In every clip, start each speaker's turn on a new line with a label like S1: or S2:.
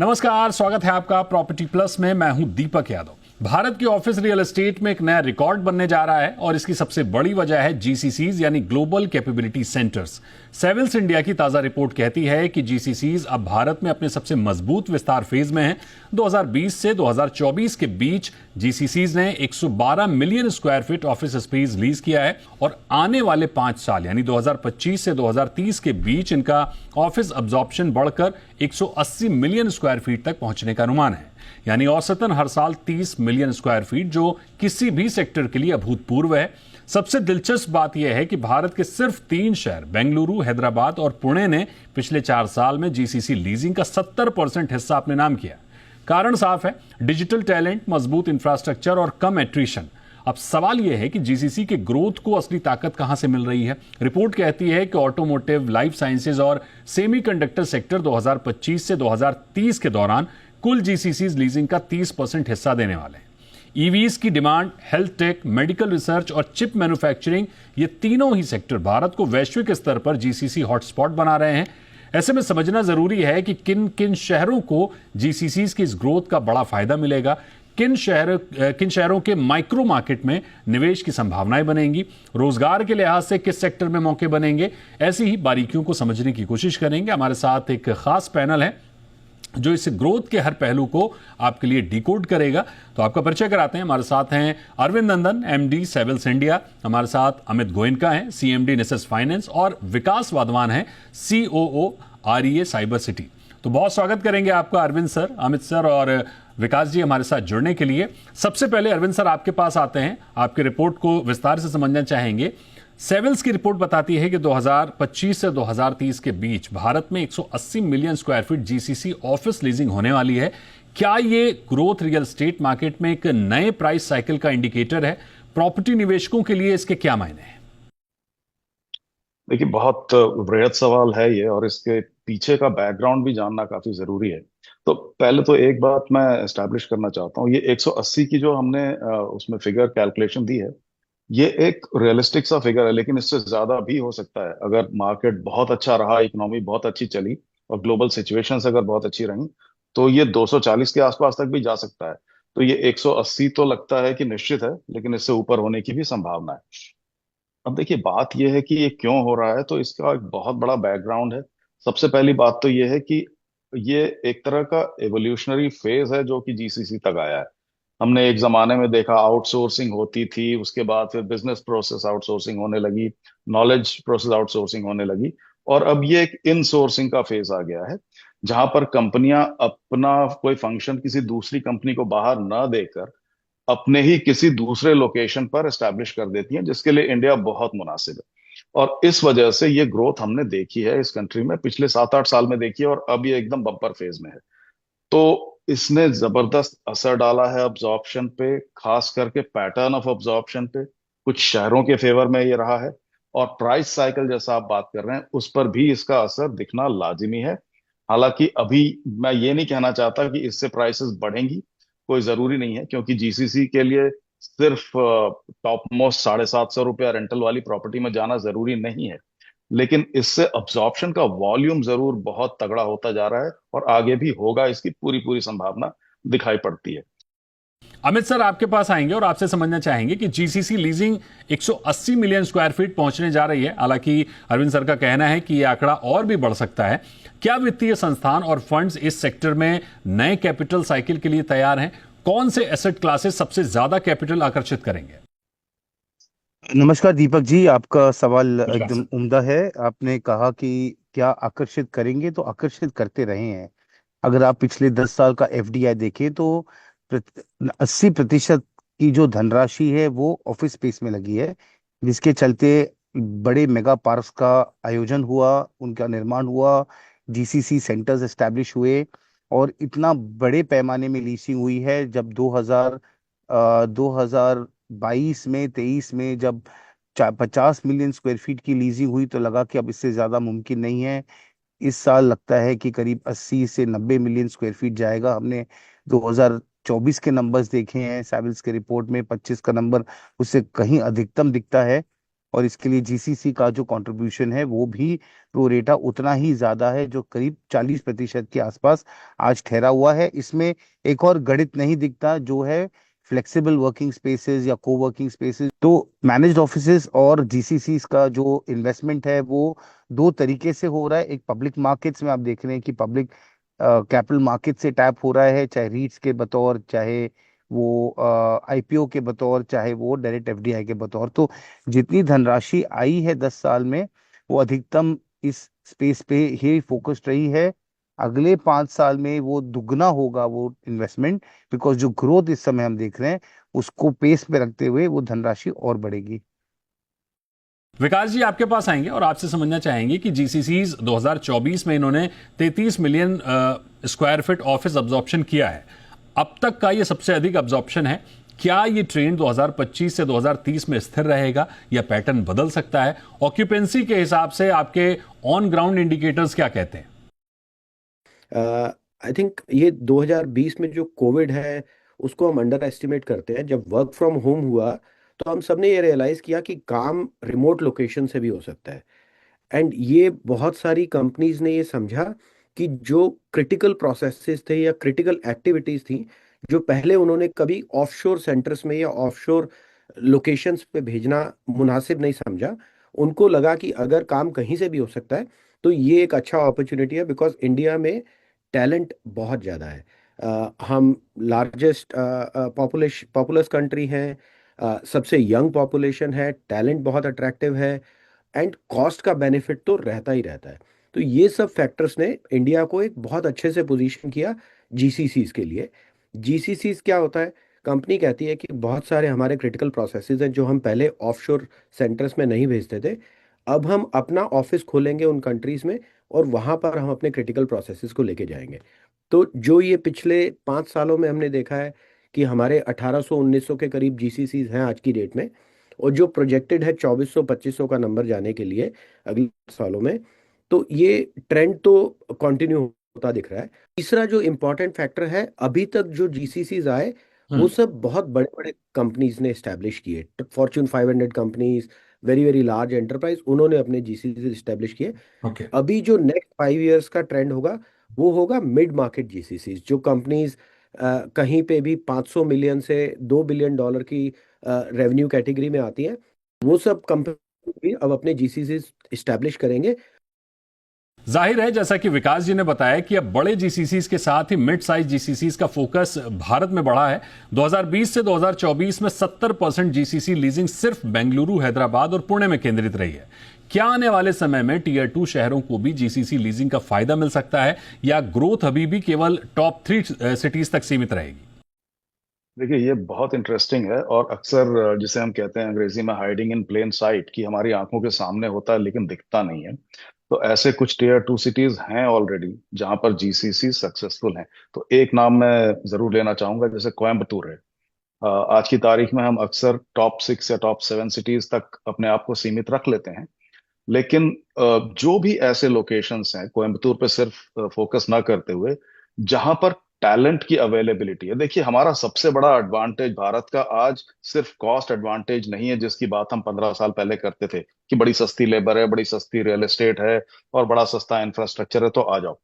S1: नमस्कार, स्वागत है आपका प्रॉपर्टी प्लस में। मैं हूं दीपक यादव। भारत के ऑफिस रियल एस्टेट में एक नया रिकॉर्ड बनने जा रहा है और इसकी सबसे बड़ी वजह है जीसीसीज यानी global capability centres. Savills India की ताजा रिपोर्ट कहती है कि जीसीसीज अब भारत में अपने सबसे मजबूत विस्तार फेज में हैं। 2020 से 2024 के बीच जीसीसीज ने 112 million square feet office space lease किया है और आने वाले 5 साल यानी 2025 से 2030 के बीच इनका ऑफिस अब्जॉर्प्शन बढ़कर 180 मिलियन स्क्वायर फीट तक पहुंचने का अनुमान है। यानी औसतन हर साल 30 मिलियन स्क्वायर फीट, जो किसी भी सेक्टर के लिए अभूतपूर्व है। सबसे दिलचस्प बात यह है कि भारत के सिर्फ 3 शहर बेंगलुरु, हैदराबाद और पुणे ने पिछले 4 साल में जीसीसी लीजिंग का 70% हिस्सा अपने नाम किया। कारण साफ है, डिजिटल टैलेंट, मजबूत इंफ्रास्ट्रक्चर और कम एट्रिशन। अब सवाल यह है कि जीसीसी के ग्रोथ को असली ताकत कहां से मिल रही है। रिपोर्ट कहती है कि ऑटोमोटिव, लाइफ साइंसेज और सेमीकंडक्टर सेक्टर 2025 से 2030 के दौरान कुल जीसीसीज लीजिंग का 30% हिस्सा देने वाले हैं। ईवीज की demand, health take, medical research और चिप मैन्युफैक्चरिंग, ये तीनों ही सेक्टर भारत को वैश्विक स्तर पर जीसीसी हॉटस्पॉट बना रहे हैं। ऐसे में समझना जरूरी है कि किन किन शहरों को जीसीसीज की इस ग्रोथ का बड़ा फायदा मिलेगा, किन शहरों के माइक्रो मार्केट में निवेश की संभावनाएं बनेंगी, रोजगार के लिहाज से किस सेक्टर में मौके बनेंगे। ऐसी ही बारीकियों को समझने की कोशिश करेंगे। हमारे साथ एक खास पैनल है जो इस ग्रोथ के हर पहलू को आपके लिए डिकोड करेगा। तो आपका परिचय कराते हैं। हमारे साथ हैं अरविंद नंदन, एमडी सेविल्स इंडिया। हमारे साथ अमित गोयनका हैं, सीएमडी नेसेस फाइनेंस, और विकास वाधवान हैं, सीओओ आरईए साइबर सिटी। तो बहुत स्वागत करेंगे आपका अरविंद सर, अमित सर और विकास जी हमारे साथ जुड़ने के लिए। सबसे पहले अरविंद सर आपके पास आते हैं, आपकी रिपोर्ट को विस्तार से समझना चाहेंगे। सेविल्स की रिपोर्ट बताती है कि 2025 से 2030 के बीच भारत में 180 million square feet GCC office leasing होने वाली है। क्या ये ग्रोथ रियल एस्टेट मार्केट में एक नए प्राइस साइकिल का इंडिकेटर है? प्रॉपर्टी निवेशकों के लिए इसके क्या मायने हैं?
S2: देखिए, बहुत वृहद सवाल है ये, और इसके पीछे का बैकग्राउंड भी जानना काफी जरूरी है। तो पहले तो एक बात मैं एस्टैब्लिश करना चाहता हूँ, ये 180 की जो हमने उसमें फिगर कैलकुलेशन दी है, ये एक रियलिस्टिक सा फिगर है, लेकिन इससे ज्यादा भी हो सकता है। अगर मार्केट बहुत अच्छा रहा, इकोनॉमी बहुत अच्छी चली और ग्लोबल सिचुएशंस अगर बहुत अच्छी रही, तो ये 240 के आसपास तक भी जा सकता है। तो ये 180 तो लगता है कि निश्चित है, लेकिन इससे ऊपर होने की भी संभावना है। अब देखिए, बात यह है कि ये क्यों हो रहा है, तो इसका एक बहुत बड़ा बैकग्राउंड है। सबसे पहली बात तो ये है कि ये एक तरह का एवोल्यूशनरी फेज है जो कि जीसीसी तक आया है। हमने एक जमाने में देखा आउटसोर्सिंग होती थी, उसके बाद फिर बिजनेस प्रोसेस आउटसोर्सिंग होने लगी, नॉलेज प्रोसेस आउटसोर्सिंग होने लगी, और अब ये एक इनसोर्सिंग का फेज आ गया है, जहां पर कंपनियां अपना कोई फंक्शन किसी दूसरी कंपनी को बाहर न देकर अपने ही किसी दूसरे लोकेशन पर एस्टैब्लिश कर देती हैं, जिसके लिए इंडिया बहुत मुनासिब है। और इस वजह से ये ग्रोथ हमने देखी है इस कंट्री में, पिछले 7-8 साल में देखी है, और अब ये एकदम बम्पर फेज में है। तो इसने जबरदस्त असर डाला है अब्जॉर्प्शन पे, खास करके पैटर्न ऑफ अब्जॉर्प्शन पे। कुछ शहरों के फेवर में ये रहा है, और प्राइस साइकिल जैसा आप बात कर रहे हैं उस पर भी इसका असर दिखना लाजिमी है। हालांकि अभी मैं ये नहीं कहना चाहता कि इससे प्राइसेस बढ़ेंगी, कोई जरूरी नहीं है, क्योंकि जीसीसी के लिए सिर्फ टॉप मोस्ट ₹750 रेंटल वाली प्रॉपर्टी में जाना जरूरी नहीं है। लेकिन इससे अब्जॉर्प्शन का वॉल्यूम जरूर बहुत तगड़ा होता जा रहा है, और आगे भी होगा, इसकी पूरी पूरी संभावना दिखाई पड़ती है।
S1: अमित सर आपके पास आएंगे और आपसे समझना चाहेंगे कि GCC leasing 180 million square feet पहुंचने जा रही है। हालांकि अरविंद सर का कहना है कि यह आंकड़ा और भी बढ़ सकता है। क्या वित्तीय संस्थान और फंड्स इस सेक्टर में नए कैपिटल साइकिल के लिए तैयार हैं? कौन से एसेट क्लासेस सबसे ज्यादा कैपिटल आकर्षित करेंगे?
S3: नमस्कार दीपक जी, आपका सवाल
S1: नमस्कार
S3: एकदम
S1: सर।
S3: उम्दा है। आपने कहा कि क्या आकर्षित करेंगे, तो आकर्षित करते रहे हैं। अगर आप पिछले 10 साल का एफडीआई देखें तो 80% की जो धनराशि है वो ऑफिस स्पेस में लगी है, जिसके चलते बड़े मेगा पार्क्स का आयोजन हुआ, उनका निर्माण हुआ, जीसीसी सेंटर्स एस्टैब्लिश हुए, और इतना बड़े पैमाने में लीसिंग हुई है। जब 2022 में 23 में जब 50 मिलियन स्क्वायर फीट की लीजिंग हुई, तो लगा कि अब इससे ज्यादा मुमकिन नहीं है। इस साल लगता है कि करीब 80 से 90 मिलियन स्क्वायर फीट जाएगा। हमने 2024 के नंबर्स देखे हैं, सेविल्स के रिपोर्ट में 25 का नंबर उससे कहीं अधिकतम दिखता है। और इसके लिए जीसीसी का जो कंट्रीब्यूशन है वो भी प्रो रेटा उतना ही ज्यादा है, जो करीब 40% के आसपास आज ठहरा हुआ है। इसमें एक और गणित नहीं दिखता, जो है फ्लेक्सिबल वर्किंग स्पेसेस या को वर्किंग स्पेसेस। तो मैनेज्ड ऑफिसेज और जीसीसीज का जो इन्वेस्टमेंट है वो दो तरीके से हो रहा है। एक पब्लिक मार्केट्स में आप देख रहे हैं कि पब्लिक कैपिटल मार्केट से टैप हो रहा है, चाहे रीट्स के बतौर, चाहे वो आईपीओ के बतौर, चाहे वो डायरेक्ट एफडीआई के बतौर। तो जितनी धनराशि आई है 10 साल में, वो अधिकतम इस स्पेस पे ही फोकस्ड रही है। अगले 5 साल में वो दुगना होगा वो इन्वेस्टमेंट, बिकॉज जो ग्रोथ इस समय हम देख रहे हैं उसको पेस पे रखते हुए वो धनराशि और बढ़ेगी।
S1: विकास जी आपके पास आएंगे और आपसे समझना चाहेंगे कि जीसीसीज 2024 में इन्होंने 33 million square feet office absorption किया है। अब तक का ये सबसे अधिक अब्जॉर्प्शन है। क्या ये ट्रेंड 2025 से 2030 में स्थिर रहेगा या पैटर्न बदल सकता है? ऑक्यूपेंसी के हिसाब से आपके ऑन ग्राउंड इंडिकेटर्स क्या कहते हैं?
S4: आई थिंक ये 2020 में जो कोविड है उसको हम अंडर एस्टिमेट करते हैं। जब वर्क फ्रॉम होम हुआ तो हम सबने ये रियलाइज किया कि काम रिमोट लोकेशन से भी हो सकता है। एंड ये बहुत सारी कंपनीज ने ये समझा कि जो क्रिटिकल प्रोसेसेस थे या क्रिटिकल एक्टिविटीज थी, जो पहले उन्होंने कभी ऑफशोर सेंटर्स में या ऑफशोर लोकेशंस पे भेजना मुनासिब नहीं समझा, उनको लगा कि अगर काम कहीं से भी हो सकता है तो ये एक अच्छा अपॉर्चुनिटी है। बिकॉज इंडिया में टैलेंट बहुत ज़्यादा है। हम लार्जेस्ट पॉपुलस कंट्री हैं, सबसे यंग पॉपुलेशन है, टैलेंट बहुत अट्रैक्टिव है, एंड कॉस्ट का बेनिफिट तो रहता ही रहता है। तो ये सब फैक्टर्स ने इंडिया को एक बहुत अच्छे से पोजीशन किया जीसीसीज के लिए। जीसीसीज क्या होता है? कंपनी कहती है कि बहुत सारे हमारे क्रिटिकल प्रोसेसेस हैं जो हम पहले ऑफशोर सेंटर्स में नहीं भेजते थे, अब हम अपना ऑफिस खोलेंगे उन कंट्रीज में और वहां पर हम अपने क्रिटिकल प्रोसेसेस को लेके जाएंगे। तो जो ये पिछले 5 सालों में हमने देखा है कि हमारे 1800-1900 के करीब जीसीसीज हैं आज की डेट में, और जो प्रोजेक्टेड है 2400-2500 का नंबर जाने के लिए अगले सालों में, तो ये ट्रेंड तो कंटिन्यू होता दिख रहा है। तीसरा जो इम्पोर्टेंट फैक्टर है, अभी तक जो जीसीसीज आए वो सब बहुत बड़े बड़े कंपनीज ने स्टैब्लिश किए। Fortune 500 companies, very very large enterprise, उन्होंने अपने जीसीसी स्टैब्लिश किए।
S1: ओके।
S4: अभी जो नेक्स्ट 5 इयर्स का ट्रेंड होगा वो होगा मिड मार्केट जीसीसी, जो कंपनीज कहीं पे भी 500 मिलियन से $2 बिलियन की रेवेन्यू कैटेगरी में आती हैं, वो सब कंपनी भी अब अपने जीसीसी स्टैब्लिश करेंगे।
S1: जाहिर है, जैसा कि विकास जी ने बताया, कि अब बड़े जीसीसीज के साथ ही मिड साइज जीसीसीज का फोकस भारत में बढ़ा है। 2020 से 2024 में 70% जीसीसी लीजिंग सिर्फ बेंगलुरु, हैदराबाद और पुणे में केंद्रित रही है। क्या आने वाले समय में टीयर 2 शहरों को भी जीसीसी लीजिंग का फायदा मिल सकता है, या ग्रोथ अभी भी केवल टॉप 3 सिटीज तक सीमित रहेगी?
S2: देखिए, ये बहुत इंटरेस्टिंग है और अक्सर जिसे हम कहते हैं अंग्रेजी में हाइडिंग इन प्लेन साइट, कि हमारी आंखों के सामने होता है लेकिन दिखता नहीं है। तो ऐसे कुछ टीयर 2 सिटीज हैं ऑलरेडी जहां पर जीसीसी सक्सेसफुल हैं। तो एक नाम मैं जरूर लेना चाहूंगा, जैसे कोयम्बतूर है। आज की तारीख में हम अक्सर टॉप 6 या टॉप 7 सिटीज तक अपने आप को सीमित रख लेते हैं। लेकिन जो भी ऐसे लोकेशंस हैं, कोयम्बतूर पे सिर्फ फोकस ना करते हुए, जहां पर टैलेंट की अवेलेबिलिटी है। देखिए, हमारा सबसे बड़ा एडवांटेज भारत का आज सिर्फ कॉस्ट एडवांटेज नहीं है, जिसकी बात हम 15 साल पहले करते थे कि बड़ी सस्ती लेबर है, बड़ी सस्ती रियल एस्टेट है और बड़ा सस्ता इंफ्रास्ट्रक्चर है तो आ जाओ।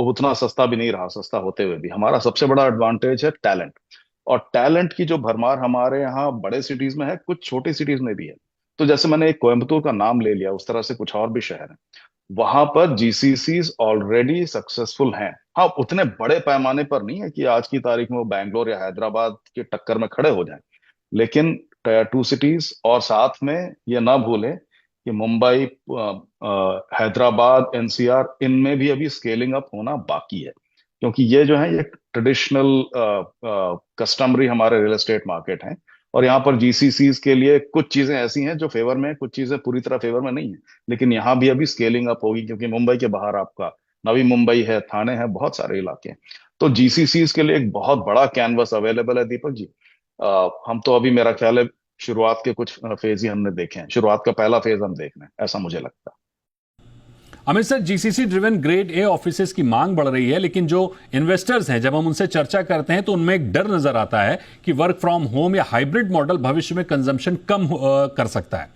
S2: उतना सस्ता भी नहीं रहा, सस्ता होते हुए भी हमारा सबसे बड़ा एडवांटेज है टैलेंट। और टैलेंट की जो भरमार हमारे यहाँ बड़े सिटीज में है, कुछ छोटी सिटीज में भी है। तो जैसे मैंने एक कोयम्बतूर का नाम ले लिया, उस तरह से कुछ और भी शहर हैं, वहां पर जीसीसीज ऑलरेडी सक्सेसफुल हैं। हाँ, उतने बड़े पैमाने पर नहीं है कि आज की तारीख में वो बैंगलोर या हैदराबाद के टक्कर में खड़े हो जाएं, लेकिन टायर 2 सिटीज, और साथ में ये ना भूलें कि मुंबई, हैदराबाद, एनसीआर, इनमें भी अभी स्केलिंग अप होना बाकी है। क्योंकि ये जो है, ये ट्रेडिशनल कस्टमरी हमारे रियल एस्टेट मार्केट हैं। और यहाँ पर जीसीसीज के लिए कुछ चीजें ऐसी हैं जो फेवर में है, कुछ चीजें पूरी तरह फेवर में नहीं है। लेकिन यहाँ भी अभी स्केलिंग अप होगी, क्योंकि मुंबई के बाहर आपका नवी मुंबई है, थाने है, बहुत सारे इलाके हैं। तो जीसीसीज के लिए एक बहुत बड़ा कैनवस अवेलेबल है, दीपक जी। हम तो अभी, मेरा ख्याल है, शुरुआत के कुछ फेज ही हमने देखे हैं। शुरुआत का पहला फेज हम देख रहे हैं, ऐसा मुझे लगता है।
S1: Amit sir, GCC driven grade A offices की मांग बढ़ रही है, लेकिन जो इन्वेस्टर्स हैं, जब हम उनसे चर्चा करते हैं तो उनमें एक डर नजर आता है कि वर्क फ्रॉम होम या हाइब्रिड मॉडल भविष्य में कंजम्पशन कम कर सकता है।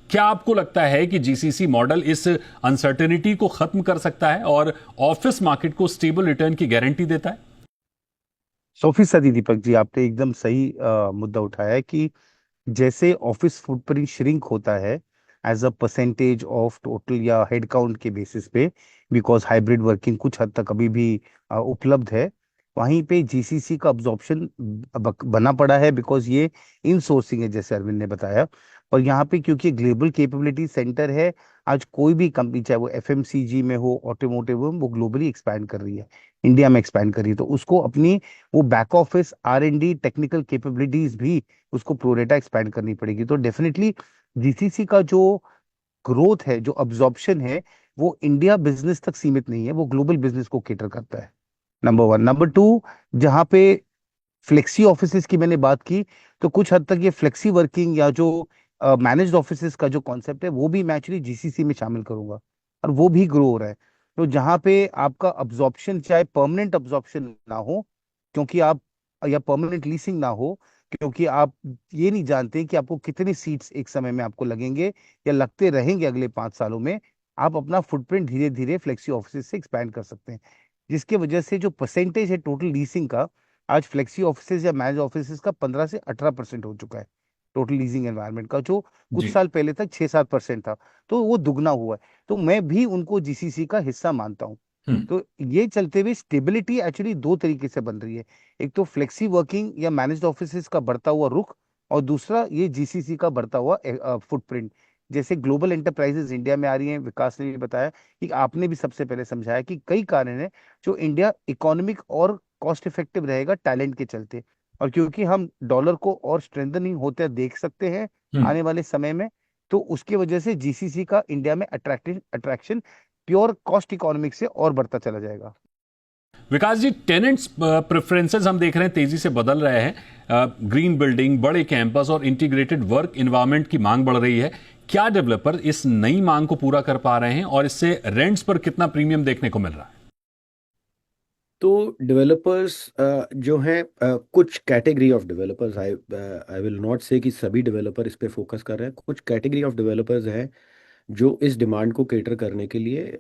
S1: क्या आपको लगता है कि जीसीसी मॉडल इस अनसर्टेनिटी को खत्म कर सकता है और ऑफिस मार्केट को स्टेबल रिटर्न की गारंटी देता है?
S3: 100% दीपक जी, आपने एकदम सही मुद्दा उठाया है कि जैसे ऑफिस फुटप्रिंट श्रिंक होता है as a percentage of total या हेड काउंट के बेसिस पे, बिकॉज हाइब्रिड वर्किंग कुछ हद तक अभी भी उपलब्ध है, वहीं पे जीसीसी का अब्जॉर्प्शन बना पड़ा है, बिकॉज ये इनसोर्सिंग है जैसे अरविंद ने बताया। और यहाँ पे क्योंकि ग्लोबल कैपेबिलिटी सेंटर है, आज कोई भी कंपनी चाहे वो एफएमसीजी में हो, ऑटोमोटिव हो, वो ग्लोबली एक्सपैंड कर रही है, इंडिया में एक्सपैंड कर रही है, तो उसको अपनी वो back office R&D technical capabilities भी उसको प्रोरेटा एक्सपैंड करनी पड़ेगी। तो डेफिनेटली जीसीसी का जो ग्रोथ है, जो अब्जॉर्प्शन है, वो इंडिया बिजनेस तक सीमित नहीं है, वो ग्लोबल बिजनेस को केटर करता है, नंबर वन। नंबर टू, जहाँ पे फ्लेक्सी ऑफिसेज की मैंने बात की, तो कुछ हद तक ये फ्लेक्सी वर्किंग या जो मैनेज्ड ऑफिसेज का जो कॉन्सेप्ट है, वो भी मैं एक्चुअली जीसीसी में शामिल करूंगा, और वो भी ग्रो हो रहा है। तो जहाँ पे आपका अब्जॉर्प्शन चाहे परमानेंट अब्जॉर्प्शन ना हो, क्योंकि आप, या परमानेंट लीसिंग ना हो, क्योंकि आप ये नहीं जानते कि आपको कितने सीट्स एक समय में आपको लगेंगे या लगते रहेंगे अगले 5 सालों में, आप अपना फुटप्रिंट धीरे धीरे फ्लेक्सी ऑफिस से एक्सपैंड कर सकते हैं, जिसके वजह से जो परसेंटेज है टोटल लीसिंग का, आज फ्लेक्सी ऑफिसेज या मैनेज ऑफिसेज का 15 से 18% हो चुका है, टोटल लीजिंग एनवायरनमेंट का, जो कुछ
S1: जी।
S3: साल पहले तक 6-7% था, तो वो दुगना हुआ है। तो मैं भी उनको जीसीसी का हिस्सा मानता हूँ।
S1: हम्म।
S3: तो ये चलते हुए स्टेबिलिटी एक्चुअली दो तरीके से बन रही है, एक तो फ्लेक्सी वर्किंग या मैनेज्ड ऑफिसेज का बढ़ता हुआ रुख, और दूसरा ये जीसीसी का बढ़ता हुआ फुटप्रिंट। जैसे ग्लोबल एंटरप्राइजेज इंडिया में आ रही हैं, विकास ने भी बताया कि आपने भी सबसे पहले समझाया कि कई कारण है जो इंडिया इकोनॉमिक और कॉस्ट इफेक्टिव रहेगा टैलेंट के चलते, और क्योंकि हम डॉलर को और स्ट्रेंथनिंग होते देख सकते हैं
S1: हम्म।
S3: आने वाले समय में, तो उसकी वजह से जीसीसी का इंडिया में अट्रैक्शन प्योर कॉस्ट इकोनॉमिक से और बढ़ता चला जाएगा।
S1: विकास जी, टेनेंट्स प्रेफरेंसेस हम देख रहे हैं तेजी से बदल रहे हैं। ग्रीन बिल्डिंग, बड़े कैंपस और इंटीग्रेटेड वर्क इन्वायरमेंट की मांग बढ़ रही है। क्या डेवलपर इस नई मांग को पूरा कर पा रहे हैं और इससे रेंट्स पर कितना प्रीमियम देखने को मिल रहा है?
S4: तो डेवलपर्स जो हैं, कुछ category of developers, I will not से कि सभी डेवलपर इस पे फोकस कर रहे हैं, कुछ कैटेगरी ऑफ डेवलपर्स हैं जो इस डिमांड को केटर करने के लिए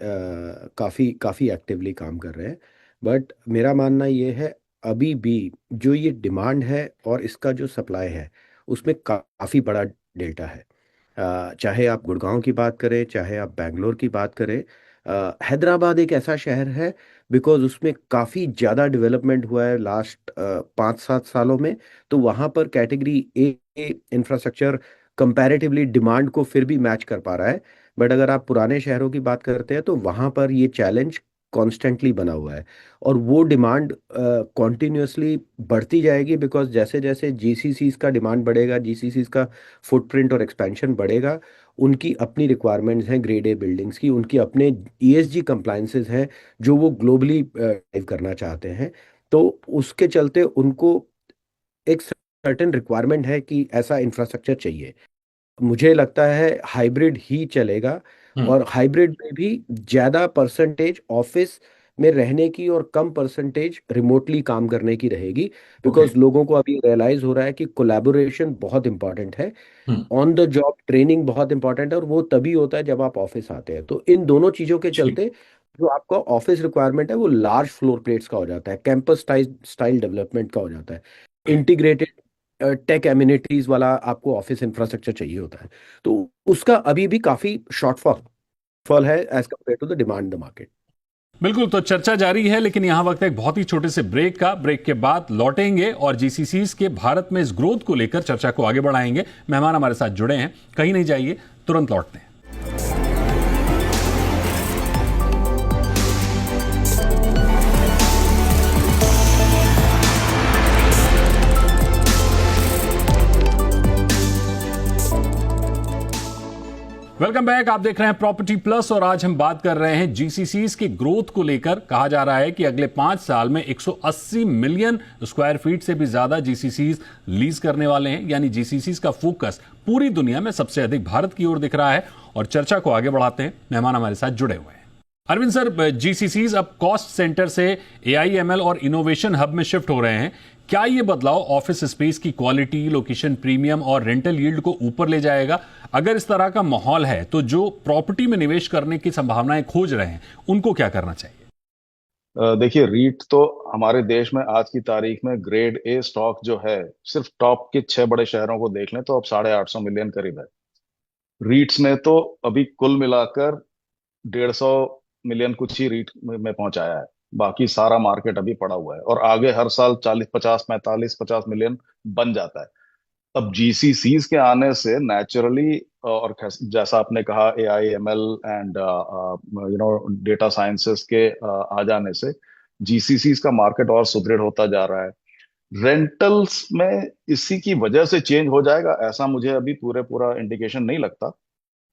S4: काफ़ी काफ़ी एक्टिवली काम कर रहे हैं। बट मेरा मानना ये है, अभी भी जो ये डिमांड है और इसका जो सप्लाई है, उसमें काफ़ी बड़ा डेल्टा है। चाहे आप गुड़गांव की बात करें, चाहे आप बैंगलोर की बात करें, हैदराबाद एक ऐसा शहर है, बिकॉज उसमें काफ़ी ज़्यादा डेवलपमेंट हुआ है लास्ट 5-7 सालों में, तो वहाँ पर category A infrastructure comparatively demand को फिर भी मैच कर पा रहा है। बट अगर आप पुराने शहरों की बात करते हैं तो वहाँ पर ये चैलेंज कॉन्स्टेंटली बना हुआ है, और वो डिमांड कॉन्टिन्यूसली बढ़ती जाएगी, बिकॉज जैसे जैसे जीसीसीज का डिमांड बढ़ेगा, जीसीसीज का फुटप्रिंट और एक्सपेंशन बढ़ेगा, उनकी अपनी रिक्वायरमेंट्स हैं ग्रेड ए बिल्डिंग्स की, उनकी अपने ईएसजी कंप्लायंसेस हैं जो वो ग्लोबली ड्राइव करना चाहते हैं। तो उसके चलते उनको एक सर्टेन रिक्वायरमेंट है कि ऐसा इंफ्रास्ट्रक्चर चाहिए। मुझे लगता है हाइब्रिड ही चलेगा,
S1: हम्म।
S4: और हाइब्रिड में भी ज़्यादा परसेंटेज ऑफिस में रहने की और कम परसेंटेज रिमोटली काम करने की रहेगी,
S1: ओके।
S4: बिकॉज लोगों को अभी रियलाइज हो रहा है कि कोलैबोरेशन बहुत इंपॉर्टेंट है,
S1: हम्म।
S4: ऑन द जॉब ट्रेनिंग बहुत इंपॉर्टेंट है, और वो तभी होता है जब आप ऑफिस आते हैं। तो इन दोनों चीज़ों के
S1: जी।
S4: चलते जो आपका ऑफिस रिक्वायरमेंट है वो लार्ज फ्लोर प्लेट्स का हो जाता है, कैंपस स्टाइल डेवलपमेंट का हो जाता है, इंटीग्रेटेड टेक एमिनिटीज वाला आपको ऑफिस इंफ्रास्ट्रक्चर चाहिए होता है। तो उसका अभी भी काफी शॉर्टफॉल है as compare to the demand in the market.
S1: बिल्कुल, तो चर्चा जारी है, लेकिन यहां वक्त एक बहुत ही छोटे से ब्रेक का। ब्रेक के बाद लौटेंगे और जीसीसीज के भारत में इस ग्रोथ को लेकर चर्चा को आगे बढ़ाएंगे। मेहमान हमारे साथ जुड़े हैं, कहीं नहीं जाइए, तुरंत लौटते हैं। वेलकम बैक, आप देख रहे हैं प्रॉपर्टी प्लस और आज हम बात कर रहे हैं जीसीसीज के ग्रोथ को लेकर। कहा जा रहा है कि अगले 5 साल में 180 मिलियन स्क्वायर फीट से भी ज्यादा जीसीसीज लीज करने वाले हैं, यानी जीसीसीज का फोकस पूरी दुनिया में सबसे अधिक भारत की ओर दिख रहा है। और चर्चा को आगे बढ़ाते हैं, मेहमान हमारे साथ जुड़े हुए हैं। अरविंद सर, जीसीसीज अब कॉस्ट सेंटर से एआईएमएल और इनोवेशन हब में शिफ्ट हो रहे हैं। क्या ये बदलाव ऑफिस स्पेस की क्वालिटी, लोकेशन प्रीमियम और रेंटल यील्ड को ऊपर ले जाएगा? अगर इस तरह का माहौल है तो जो प्रॉपर्टी में निवेश करने की संभावनाएं खोज रहे हैं उनको क्या करना चाहिए?
S2: देखिए, रीट तो हमारे देश में आज की तारीख में ग्रेड ए स्टॉक जो है, सिर्फ टॉप के 6 बड़े शहरों को देख लें तो अब 850 मिलियन करीब है। रीट्स में तो अभी कुल मिलाकर 150 मिलियन कुछ ही रीट में पहुंचाया है। बाकी सारा मार्केट अभी पड़ा हुआ है और आगे हर साल 40 50 45 50 मिलियन बन जाता है। अब जीसीसीज के आने से नेचुरली, और जैसा आपने कहा AI ML and data sciences के आ जाने से जीसीसीज का मार्केट और सुदृढ़ होता जा रहा है। रेंटल्स में इसी की वजह से चेंज हो जाएगा ऐसा मुझे अभी पूरा इंडिकेशन नहीं लगता।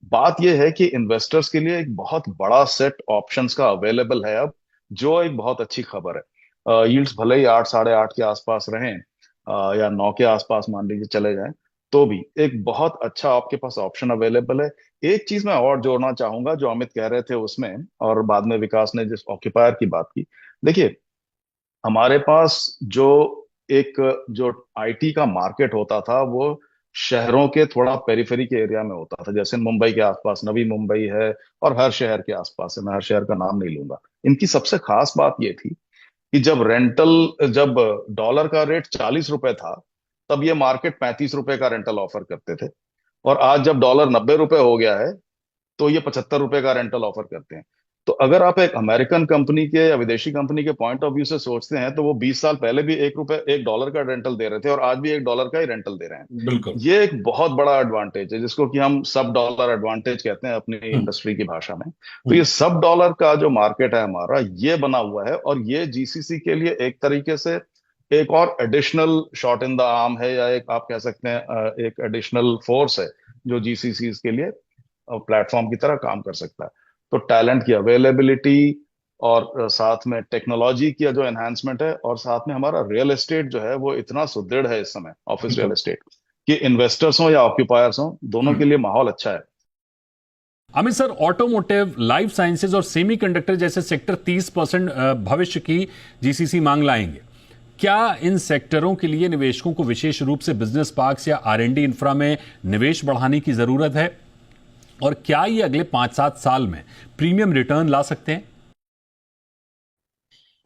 S2: बात यह है कि इन्वेस्टर्स के लिए एक बहुत बड़ा सेट ऑप्शंस का अवेलेबल है अब, जो एक बहुत अच्छी खबर है। यील्ड्स भले ही 8 8.5 के आसपास रहें, या 9 के आसपास मान लीजिए चले जाएं, तो भी एक बहुत अच्छा आपके पास ऑप्शन अवेलेबल है। एक चीज मैं और जोड़ना चाहूंगा जो अमित कह रहे थे उसमें, और बाद में विकास ने जिस ऑक्यूपायर की बात की। देखिए, हमारे पास एक जो आईटी का मार्केट होता था वो शहरों के थोड़ा पेरिफेरी के एरिया में होता था। जैसे मुंबई के आसपास नवी मुंबई है, और हर शहर के आसपास है, मैं हर शहर का नाम नहीं लूंगा। इनकी सबसे खास बात ये थी कि जब डॉलर का रेट 40 रुपए था, तब ये मार्केट 35 रुपए का रेंटल ऑफर करते थे। और आज जब डॉलर 90 रुपए हो गया है, तो ये 75 रुपए का रेंटल ऑफर करते हैं। तो अगर आप एक अमेरिकन कंपनी के या विदेशी कंपनी के पॉइंट ऑफ व्यू से सोचते हैं, तो वो 20 साल पहले भी 1 डॉलर का रेंटल दे रहे थे और आज भी 1 डॉलर का ही रेंटल दे रहे हैं।
S1: बिल्कुल।
S2: ये एक बहुत बड़ा एडवांटेज है, जिसको कि हम सब डॉलर एडवांटेज कहते हैं अपनी
S1: हम्म।
S2: इंडस्ट्री की भाषा में। तो ये सब डॉलर का जो मार्केट है हमारा, ये बना हुआ है, और ये जीसीसी के लिए एक तरीके से एक और additional shot in the arm है, या एक आप कह सकते हैं एक एडिशनल फोर्स है जो जीसीसी के लिए प्लेटफॉर्म की तरह काम कर सकता है। तो टैलेंट की अवेलेबिलिटी, और साथ में टेक्नोलॉजी की जो एनहांसमेंट है, और साथ में हमारा रियल एस्टेट जो है वो इतना सुदृढ़ है इस समय, ऑफिस रियल एस्टेट, कि इन्वेस्टर्स हो या ऑक्यूपायर्स हो, दोनों के लिए माहौल अच्छा है।
S1: Amit sir, automotive, life sciences और सेमीकंडक्टर जैसे सेक्टर 30% भविष्य की जीसीसी मांग लाएंगे। क्या इन सेक्टरों के लिए निवेशकों को विशेष रूप से बिजनेस पार्क्स या R&D इंफ्रा में निवेश बढ़ाने की जरूरत है? और क्या ये अगले 5-7 साल में प्रीमियम रिटर्न ला सकते हैं?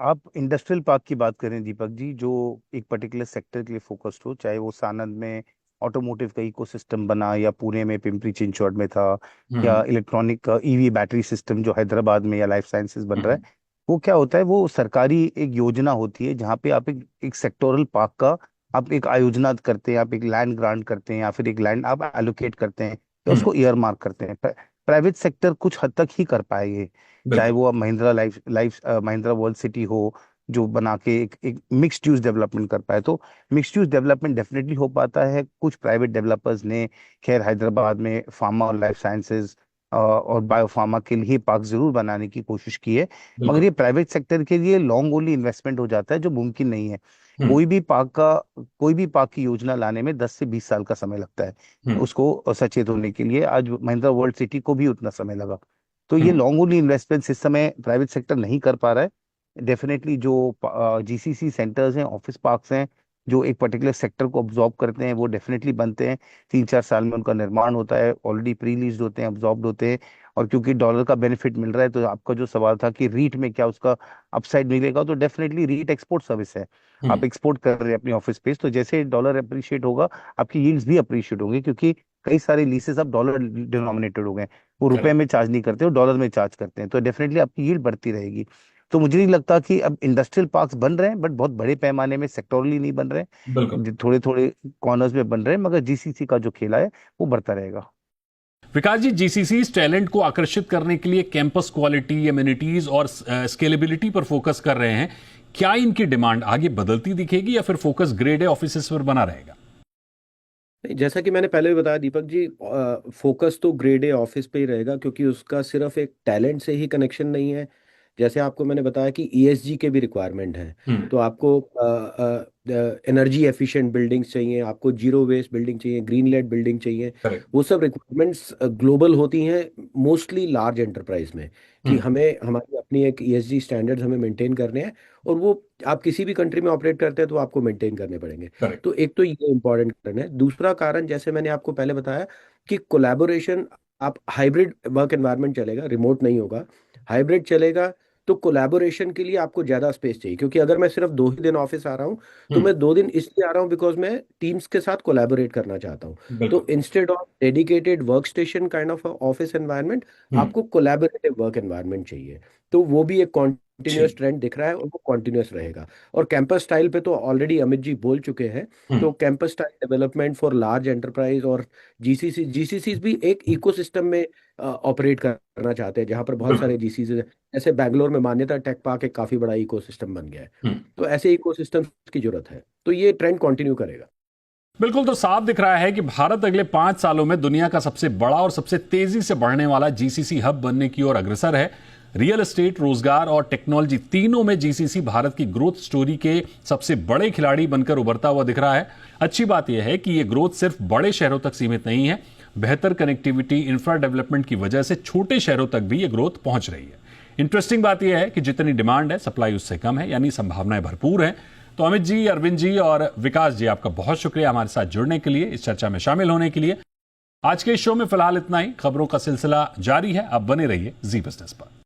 S3: आप इंडस्ट्रियल पार्क की बात करें दीपक जी, जो एक पर्टिकुलर सेक्टर के लिए फोकस्ड हो, चाहे वो सानंद में ऑटोमोटिव का इकोसिस्टम बना, या पुणे में पिंपरी चिंचवड में था, या इलेक्ट्रॉनिक ईवी बैटरी सिस्टम जो हैदराबाद में या लाइफ साइंसेस बन रहा है। वो क्या होता है, वो सरकारी एक योजना होती है जहाँ पे आप एक सेक्टोरल पार्क का आप एक आयोजना करते हैं, आप एक लैंड ग्रांट करते हैं, या फिर एक लैंड आप एलोकेट करते हैं, या उसको ईयर मार्क करते हैं। प्राइवेट सेक्टर कुछ हद तक ही कर पाएंगे, चाहे वो अब Mahindra life life Mahindra world city हो, जो बना के एक मिक्स्ड यूज डेवलपमेंट कर पाए। तो मिक्स्ड यूज डेवलपमेंट डेफिनेटली हो पाता है। कुछ प्राइवेट डेवलपर्स ने खैर हैदराबाद में फार्मा और लाइफ साइंसेज और बायोफार्मा के लिए पार्क जरूर बनाने की कोशिश की है, मगर ये प्राइवेट सेक्टर के लिए लॉन्ग ओनली इन्वेस्टमेंट हो जाता है, जो मुमकिन नहीं है। कोई भी पार्क का कोई भी पार्क की योजना लाने में 10 से 20 साल का समय लगता है उसको सचेत होने के लिए। आज महिंद्रा वर्ल्ड सिटी को भी उतना समय लगा। तो ये लॉन्ग ओनली इन्वेस्टमेंट्स इस समय प्राइवेट सेक्टर नहीं कर पा रहा है। डेफिनेटली जो जीसीसी सेंटर्स हैं, ऑफिस पार्क्स हैं, जो एक पर्टिकुलर सेक्टर को ऑब्जॉर्ब करते हैं, वो डेफिनेटली बनते हैं। 3-4 साल में उनका निर्माण होता है, ऑलरेडी प्री लीज्ड होते हैं, ऑब्जॉर्ब होते हैं। और क्योंकि डॉलर का बेनिफिट मिल रहा है, तो आपका जो सवाल था कि रीट में क्या उसका अपसाइड मिलेगा, तो डेफिनेटली रीट एक्सपोर्ट सर्विस है। आप एक्सपोर्ट कर रहे हैं अपनी ऑफिस स्पेस, तो जैसे डॉलर अप्रिशिएट होगा, आपकी यील्ड्स भी अप्रिशिएट होंगी, क्योंकि कई सारे लीसेस अब डॉलर डिनोमिनेटेड हो गए। वो रुपए में चार्ज नहीं करते, वो डॉलर में चार्ज करते हैं, तो डेफिनेटली आपकी यील्ड बढ़ती रहेगी। तो मुझे नहीं लगता कि अब इंडस्ट्रियल पार्क्स बन रहे हैं, बट बहुत बड़े पैमाने में सेक्टोरली नहीं बन रहे हैं, थोड़े थोड़े कॉर्नर्स में बन रहे हैं, मगर जीसीसी का जो खेला है वो बढ़ता रहेगा।
S1: विकास जी, जीसीसी टैलेंट को आकर्षित करने के लिए कैंपस क्वालिटी, एमिनिटीज और स्केलेबिलिटी पर फोकस कर रहे हैं। क्या इनकी डिमांड आगे बदलती दिखेगी या फिर फोकस ग्रेड ए ऑफिसेस पर बना रहेगा?
S4: नहीं, जैसा कि मैंने पहले भी बताया दीपक जी, फोकस तो ग्रेड ए ऑफिस पे ही रहेगा, क्योंकि उसका सिर्फ एक टैलेंट से ही कनेक्शन नहीं है। जैसे आपको मैंने बताया कि ईएसजी के भी रिक्वायरमेंट है, तो आपको एनर्जी एफिशिएंट बिल्डिंग्स चाहिए, आपको जीरो वेस्ट बिल्डिंग चाहिए, ग्रीन लेड बिल्डिंग चाहिए।
S1: करेक्ट।
S4: वो सब रिक्वायरमेंट्स ग्लोबल होती हैं, मोस्टली लार्ज एंटरप्राइज में, कि हमें हमारी अपनी एक ईएसजी स्टैंडर्ड्स हमें मेंटेन करने हैं, और वो आप किसी भी कंट्री में ऑपरेट करते हैं तो आपको मेंटेन करने पड़ेंगे।
S1: करेक्ट।
S4: तो एक तो ये इंपॉर्टेंट कारण है। दूसरा कारण, जैसे मैंने आपको पहले बताया कि कोलैबोरेशन, आप हाइब्रिड वर्क एनवायरनमेंट चलेगा, रिमोट नहीं होगा, हाइब्रिड चलेगा, तो कोलैबोरेशन के लिए आपको ज़्यादा स्पेस चाहिए। क्योंकि अगर मैं सिर्फ 2 ही दिन ऑफिस आ रहा हूँ, तो मैं 2 दिन इसलिए आ रहा हूँ बिकॉज मैं टीम्स के साथ कोलैबोरेट करना चाहता हूँ। तो
S1: बिल्कुल।
S4: Instead of dedicated work station kind of office environment, आपको कोलैबोरेटिव वर्क एनवायरनमेंट चाहिए। तो वो भी एक कॉन्टिन्यूस ट्रेंड दिख रहा है, और वो कॉन्टिन्यूस रहेगा। और कैंपस स्टाइल पे तो ऑलरेडी अमित जी बोल चुके हैं। तो campus style development for large enterprise और जीसीसी भी एक इकोसिस्टम में ऑपरेट करना चाहते हैं, जहाँ पर बहुत सारे जीसीसी, जैसे बैंगलोर में मान्यता टेक पार्क एक काफी बड़ा इकोसिस्टम बन गया है। तो ऐसे इकोसिस्टम की जरूरत है, तो ये ट्रेंड कंटिन्यू करेगा।
S1: बिल्कुल। तो साफ दिख रहा है कि भारत अगले 5 सालों में दुनिया का सबसे बड़ा और सबसे तेजी से बढ़ने वाला जीसीसी हब बनने की ओर अग्रसर है। रियल एस्टेट, रोजगार और टेक्नोलॉजी, तीनों में जीसीसी भारत की ग्रोथ स्टोरी के सबसे बड़े खिलाड़ी बनकर उभरता हुआ दिख रहा है। अच्छी बात यह है कि यह ग्रोथ सिर्फ बड़े शहरों तक सीमित नहीं है। बेहतर कनेक्टिविटी, इंफ्रा डेवलपमेंट की वजह से छोटे शहरों तक भी यह ग्रोथ पहुंच रही है। इंटरेस्टिंग बात यह है कि जितनी डिमांड है, सप्लाई उससे कम है, यानी संभावनाएं भरपूर हैं। तो अमित जी, अरविंद जी और विकास जी, आपका बहुत शुक्रिया हमारे साथ जुड़ने के लिए, इस चर्चा में शामिल होने के लिए। आज के इस शो में फिलहाल इतना ही। खबरों का सिलसिला जारी है, आप बने रहिए जी बिजनेस पर।